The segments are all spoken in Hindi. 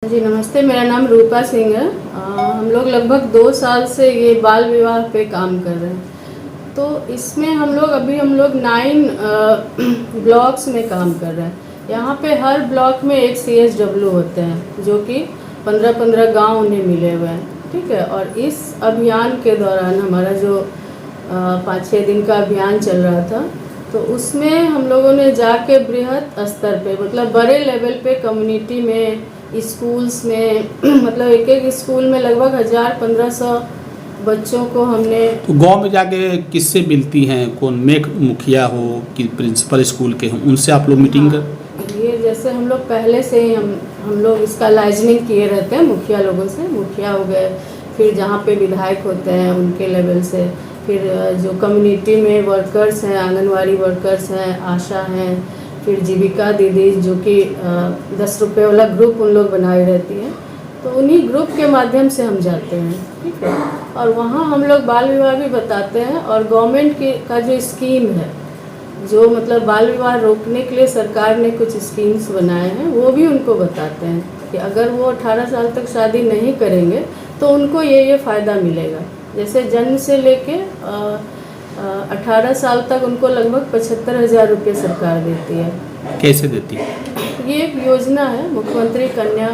जी नमस्ते, मेरा नाम रूपा सिंह है। हम लोग लगभग 2 साल से ये बाल विवाह पे काम कर रहे हैं। तो इसमें हम लोग 9 ब्लॉक्स में काम कर रहे हैं। यहाँ पे हर ब्लॉक में एक CSW होते हैं जो कि 15-15 गांव उन्हें मिले हुए हैं, ठीक है। और इस अभियान के दौरान हमारा जो 5-6 दिन का अभियान चल रहा था, तो उसमें हम लोगों ने जाके बृहद स्तर पे, मतलब बड़े लेवल पे कम्युनिटी में, स्कूल्स में मतलब एक स्कूल में लगभग 1000-1500 बच्चों को हमने। तो गांव में जाके किससे मिलती हैं? कौन मुखिया हो कि प्रिंसिपल स्कूल के हों, उनसे आप लोग मीटिंग कर? ये जैसे हम लोग पहले से ही हम लोग इसका लाइजनिंग किए रहते हैं मुखिया लोगों से। मुखिया हो गए, फिर जहाँ पे विधायक होते हैं उनके लेवल से, फिर जो कम्युनिटी में वर्कर्स हैं, आंगनवाड़ी वर्कर्स हैं, आशा हैं, फिर जीविका दीदी जो कि 10 रुपये वाला ग्रुप उन लोग बनाई रहती हैं। तो उन्हीं ग्रुप के माध्यम से हम जाते हैं, ठीक है। और वहाँ हम लोग बाल विवाह भी बताते हैं, और गवर्नमेंट की का जो स्कीम है, जो मतलब बाल विवाह रोकने के लिए सरकार ने कुछ स्कीम्स बनाए हैं, वो भी उनको बताते हैं कि अगर वो 18 साल तक शादी नहीं करेंगे तो उनको ये फ़ायदा मिलेगा। जैसे जन्म से लेके 18 साल तक उनको लगभग 75,000 रुपये सरकार देती है। कैसे देती है? ये एक योजना है, मुख्यमंत्री कन्या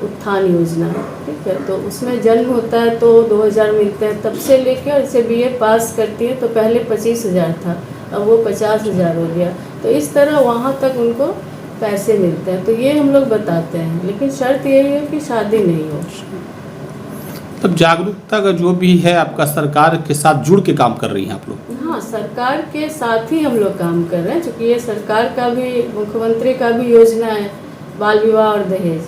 उत्थान योजना, ठीक है। तो उसमें जन्म होता है तो 2000 मिलते हैं, तब से लेकर जैसे BA पास करती है तो पहले 25,000 था, अब वो 50,000 हो गया। तो इस तरह वहाँ तक उनको पैसे मिलते हैं। तो ये हम लोग बताते हैं, लेकिन शर्त यही है कि शादी नहीं हो। तब जागरूकता का जो भी है आपका सरकार के साथ जुड़ के काम कर रही हैं आप लोग? हाँ, सरकार के साथ ही हम लोग काम कर रहे हैं, क्योंकि ये सरकार का भी, मुख्यमंत्री का भी योजना है बाल विवाह और दहेज,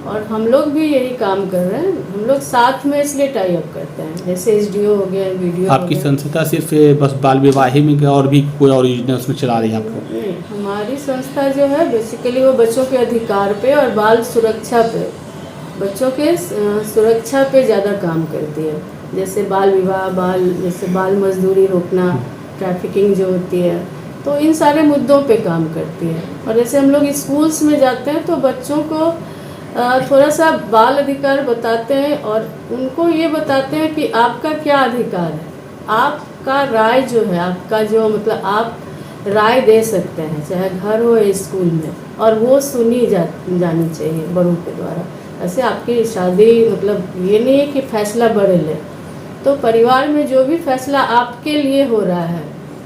और हम लोग भी यही काम कर रहे हैं। हम लोग साथ में इसलिए टाई अप करते हैं, जैसे SDO हो गया, BDO। आपकी संस्था सिर्फ बस बाल विवाह ही में, और भी कोई और योजना उसमें चला रही है आप लोग? नहीं, हमारी संस्था जो है बेसिकली वो बच्चों के अधिकार पे और बाल सुरक्षा पे, बच्चों के सुरक्षा पे ज़्यादा काम करती है। जैसे बाल विवाह, जैसे बाल मजदूरी रोकना, ट्रैफिकिंग जो होती है, तो इन सारे मुद्दों पे काम करती है। और जैसे हम लोग स्कूल्स में जाते हैं तो बच्चों को थोड़ा सा बाल अधिकार बताते हैं, और उनको ये बताते हैं कि आपका क्या अधिकार है, आपका राय जो है, आपका जो मतलब आप राय दे सकते हैं, चाहे घर हो या स्कूल में, और वो सुनी जानी चाहिए बड़ों के द्वारा। ऐसे आपकी शादी मतलब ये नहीं है कि फैसला बड़े ले, तो परिवार में जो भी फैसला आपके लिए हो रहा है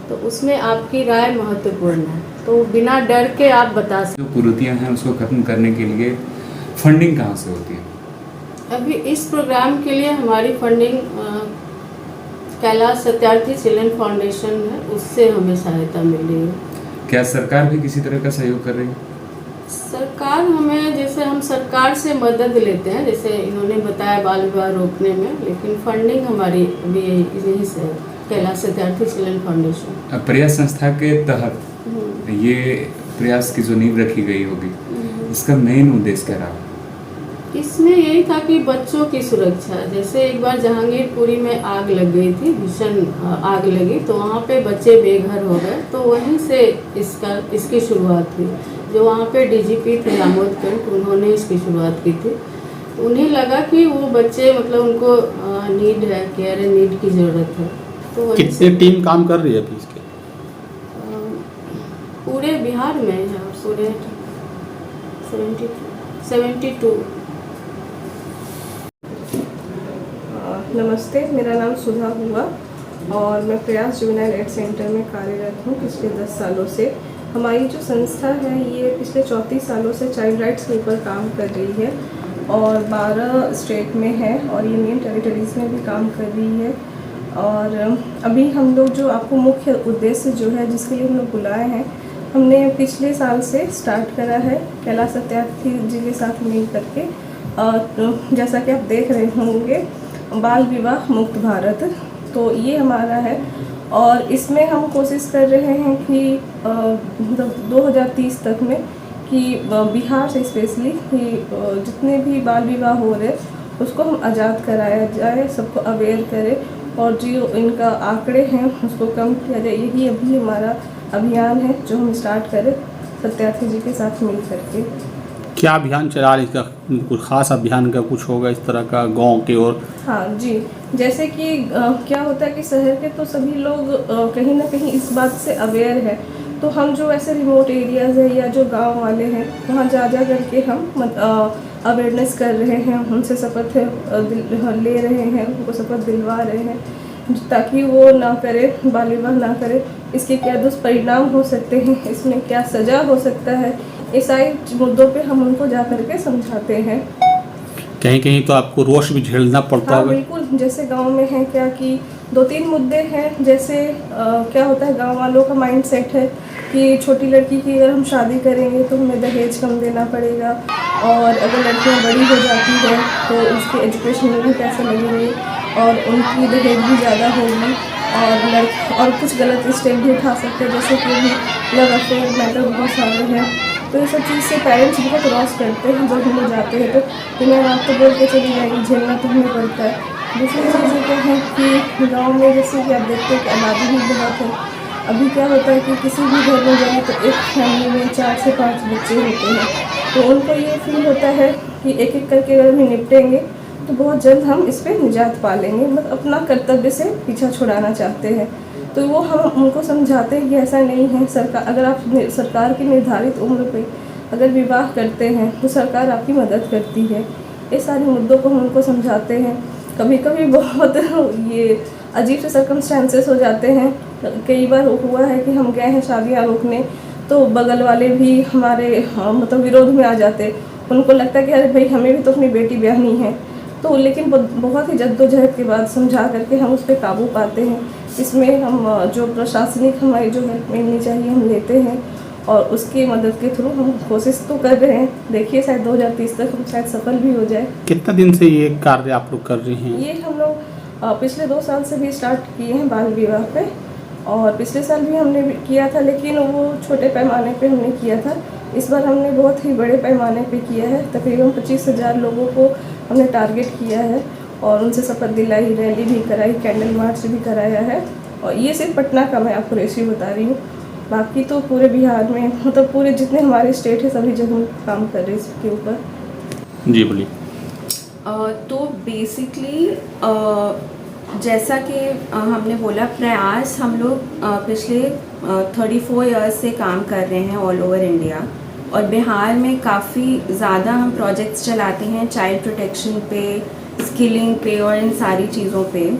तो उसमें आपकी राय महत्वपूर्ण है। तो बिना डर के आप बता सकते। जो कुरीतियाँ हैं उसको ख़त्म करने के लिए फंडिंग कहाँ से होती है? अभी इस प्रोग्राम के लिए हमारी funding Kailash Satyarthi children foundation है, उससे हमें सहायता मिल रही है। क्या सरकार भी किसी तरह का सहयोग कर रही है? सरकार हमें, जैसे हम सरकार से मदद लेते हैं, जैसे इन्होंने बताया बाल विवाह रोकने में, लेकिन फंडिंग हमारी अभी यहीं से है, कैलाश सत्यार्थी चिल्ड्रन फाउंडेशन। प्रयास संस्था के तहत ये प्रयास की जो नींव रखी गई होगी, इसका मेन उद्देश्य क्या रहा? इसमें यही था कि बच्चों की सुरक्षा। जैसे एक बार जहांगीरपुरी में आग लग गई थी, भीषण आग लगी, तो वहाँ पे बच्चे बेघर हो गए, तो वहीं से इसकी शुरुआत हुई। जो वहाँ पे DGP थे आमोद कंठ, उन्होंने इसकी शुरुआत की थी। तो उन्हें लगा कि वो बच्चे मतलब उनको नीड है, केयर एंड नीड की ज़रूरत है। तो कितनी टीम काम कर रही है अभी इसके? पूरे बिहार में है, पूरे 72। नमस्ते, मेरा नाम सुधा हुआ और मैं प्रयास जुवेनाइल एड सेंटर में कार्यरत हूँ पिछले 10 सालों से। हमारी जो संस्था है ये पिछले 34 सालों से चाइल्ड राइट्स के ऊपर काम कर रही है और 12 स्टेट में है और यूनियन टेरिटरीज़ में भी काम कर रही है। और अभी हम लोग जो आपको मुख्य उद्देश्य जो है जिसके लिए हम लोग बुलाए हैं, हमने पिछले साल से स्टार्ट करा है कैलाश सत्यार्थी जी के साथ मिल करके। और जैसा कि आप देख रहे होंगे, बाल विवाह मुक्त भारत, तो ये हमारा है। और इसमें हम कोशिश कर रहे हैं कि मतलब 2030 तक में कि बिहार से स्पेशली कि जितने भी बाल विवाह हो रहे उसको हम आज़ाद कराया जाए, सबको अवेयर करें और जो इनका आंकड़े हैं उसको कम किया जाए। यही अभी हमारा अभियान है जो हम स्टार्ट करें सत्यार्थी जी के साथ मिल करके। क्या अभियान चला रहे हैं? इसका कुछ खास अभियान का कुछ होगा इस तरह का गांव के? और हाँ जी, जैसे कि क्या होता है कि शहर के तो सभी लोग कहीं ना कहीं इस बात से अवेयर है, तो हम जो ऐसे रिमोट एरियाज़ है या जो गांव वाले हैं वहाँ जा करके हम अवेयरनेस कर रहे हैं, उनसे शपथ ले रहे हैं, उनको शपथ दिलवा रहे हैं ताकि वो ना करे, बाल विवाह ना करे, इसके क्या दुष्परिणाम हो सकते हैं, इसमें क्या सज़ा हो सकता है, ये सारे मुद्दों पे हम उनको जा करके समझाते हैं। कहीं कहीं तो आपको रोष भी झेलना पड़ता हाँ होगा। बिल्कुल, जैसे गांव में है क्या कि 2-3 मुद्दे हैं, जैसे क्या होता है गांव वालों का माइंड सेट है कि छोटी लड़की की अगर हम शादी करेंगे तो हमें दहेज कम देना पड़ेगा, और अगर लड़कियां बड़ी हो जाती है तो उसके एजुकेशन में भी पैसे लगेंगे और उनकी दहेज भी ज़्यादा होगी, और कुछ गलत स्टेप भी उठा सकते हैं, जैसे कि अभी लव अफेयर मैटर बहुत सारे हैं। तो ये सब चीज़ से पेरेंट्स बहुत रॉस करते हैं, जब हम लोग जाते हैं तो तुम्हें आप तो बोल के चली जाएगी, झेलना तो हमें पड़ता है। दूसरी चीज़ें क्या है कि गांव में जैसे कि आप देखते हैं कि आबादी भी बहुत है, अभी क्या होता है कि किसी भी घर में जाए तो एक फैमिली में 4 से 5 बच्चे होते हैं, तो उनको ये फील होता है कि एक एक करके अगर हम निपटेंगे तो बहुत जल्द हम इस पर निजात पा लेंगे, मतलब अपना कर्तव्य से पीछा छुड़ाना चाहते हैं। तो वो हम उनको समझाते हैं कि ऐसा नहीं है, अगर आप सरकार की निर्धारित उम्र पे अगर विवाह करते हैं तो सरकार आपकी मदद करती है। ये सारे मुद्दों को हम उनको समझाते हैं। कभी कभी बहुत ये अजीब से सर्कमस्टेंसेस हो जाते हैं, कई बार हुआ है कि हम गए हैं शादियाँ रोकने तो बगल वाले भी हमारे मतलब विरोध में आ जाते, उनको लगता है कि अरे भाई हमें भी तो अपनी बेटी ब्याहनी है, तो लेकिन बहुत ही जद्दोजहद के बाद समझा करके हम उस पर काबू पाते हैं। इसमें हम जो प्रशासनिक हमारी जो हेल्प मिलनी चाहिए हम लेते हैं, और उसकी मदद के थ्रू हम कोशिश तो कर रहे हैं, देखिए शायद 2030 तक हम शायद सफल भी हो जाए। कितना दिन से ये कार्य आप लोग कर रहे हैं? ये हम लोग पिछले 2 साल से भी स्टार्ट किए हैं बाल विवाह पे, और पिछले साल भी हमने किया था, लेकिन वो छोटे पैमाने पे हमने किया था। इस बार हमने बहुत ही बड़े पैमाने पे किया है, तकरीबन 25,000 लोगों को हमने टारगेट किया है, और उनसे शपथ दिलाई, रैली भी कराई, कैंडल मार्च भी कराया है। और ये सिर्फ पटना का मैं आपको रेशियो बता रही हूँ, बाकी तो पूरे बिहार में मतलब पूरे जितने हमारे स्टेट है सभी जगह काम कर रहे हैं इसके ऊपर। जी बोलिए। तो बेसिकली जैसा कि हमने बोला, प्रयास हम लोग पिछले 34 इयर्स से काम कर रहे हैं ऑल ओवर इंडिया, और बिहार में काफ़ी ज़्यादा हम प्रोजेक्ट्स चलाते हैं चाइल्ड प्रोटेक्शन पे, स्किलिंग पे और इन सारी चीज़ों पे।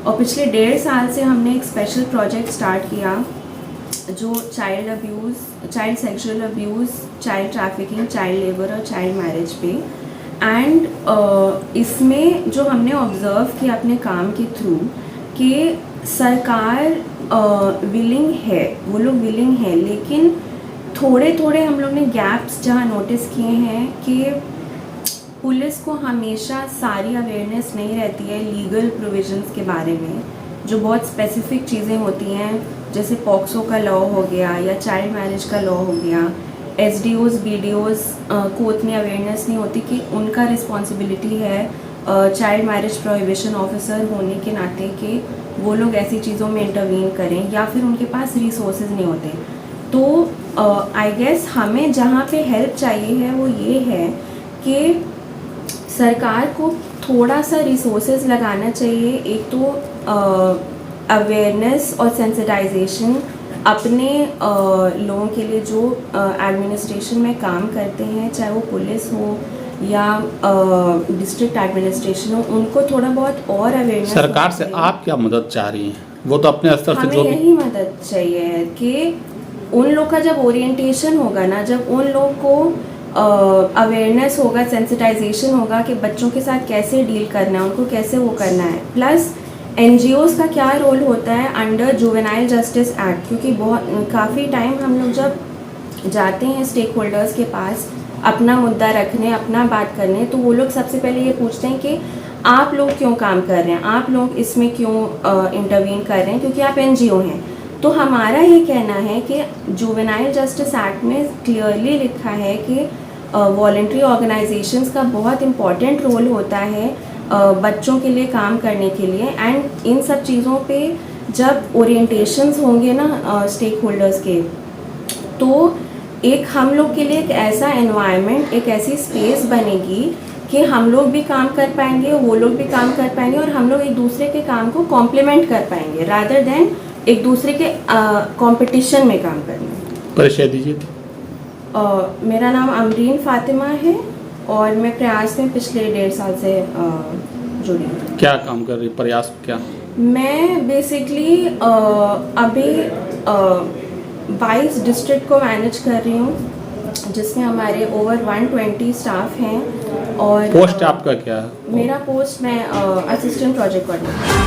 और पिछले 1.5 साल से हमने एक स्पेशल प्रोजेक्ट स्टार्ट किया जो child abuse, child sexual abuse, child trafficking, child labour और चाइल्ड मैरिज पे। एंड इसमें जो हमने ऑब्ज़र्व किया अपने काम के थ्रू कि सरकार विलिंग है, वो लोग विलिंग है, लेकिन थोड़े थोड़े हम लोग ने गैप्स जहाँ नोटिस किए हैं कि पुलिस को हमेशा सारी अवेयरनेस नहीं रहती है लीगल प्रोविजंस के बारे में, जो बहुत स्पेसिफिक चीज़ें होती हैं, जैसे पॉक्सो का लॉ हो गया या चाइल्ड मैरिज का लॉ हो गया। SDOs, BDOs को उतनी अवेयरनेस नहीं होती कि उनका रिस्पॉन्सिबिलिटी है चाइल्ड मैरिज प्रोहिबिशन ऑफिसर होने के नाते कि वो लोग ऐसी चीज़ों में इंटरवीन करें, या फिर उनके पास रिसोर्सेज नहीं होते। तो आई गेस हमें जहाँ पे हेल्प चाहिए है वो ये है कि सरकार को थोड़ा सा रिसोर्सेज लगाना चाहिए। एक तो अवेयरनेस और सेंसिटाइजेशन अपने लोगों के लिए जो एडमिनिस्ट्रेशन में काम करते हैं, चाहे वो पुलिस हो या डिस्ट्रिक्ट एडमिनिस्ट्रेशन हो, उनको थोड़ा बहुत और अवेयरनेस। सरकार से आप क्या मदद चाह रही हैं? वो तो अपने स्तर से जो हमें यही मदद चाहिए है कि उन लोग का जब ओरिएंटेशन होगा ना, जब उन लोग को अवेयरनेस होगा, सेंसिटाइजेशन होगा कि बच्चों के साथ कैसे डील करना है, उनको कैसे वो करना है, प्लस NGOs का क्या रोल होता है अंडर जुवेनाइल जस्टिस एक्ट, क्योंकि बहुत काफ़ी टाइम हम लोग जब जाते हैं स्टेक होल्डर्स के पास अपना मुद्दा रखने, अपना बात करने, तो वो लोग सबसे पहले ये पूछते हैं कि आप लोग क्यों काम कर रहे हैं, आप लोग इसमें क्यों इंटरवीन कर रहे हैं, क्योंकि आप NGO हैं। तो हमारा ये कहना है कि जुवेनाइल जस्टिस एक्ट में क्लियरली लिखा है कि वॉलंटरी ऑर्गेनाइजेशंस का बहुत इम्पॉर्टेंट रोल होता है बच्चों के लिए काम करने के लिए। एंड इन सब चीज़ों पे जब ओरिएंटेशंस होंगे ना स्टेक होल्डर्स के, तो एक हम लोग के लिए एक ऐसा एनवायरनमेंट, एक ऐसी स्पेस बनेगी कि हम लोग भी काम कर पाएंगे, वो लोग भी काम कर पाएंगे और हम लोग एक दूसरे के काम को कॉम्प्लीमेंट कर पाएंगे रादर देन एक दूसरे के कंपटीशन में काम करना। परिचय दीजिए। मेरा नाम अमरीन फातिमा है और मैं प्रयास में पिछले 1.5 साल से जुड़ी हूँ। क्या काम कर रही, प्रयास क्या? मैं बेसिकली अभी 22 डिस्ट्रिक्ट को मैनेज कर रही हूँ जिसमें हमारे ओवर 120 स्टाफ हैं। और पोस्ट आपका क्या है? मेरा पोस्ट, मैं असिस्टेंट प्रोजेक्ट कोऑर्डिनेटर।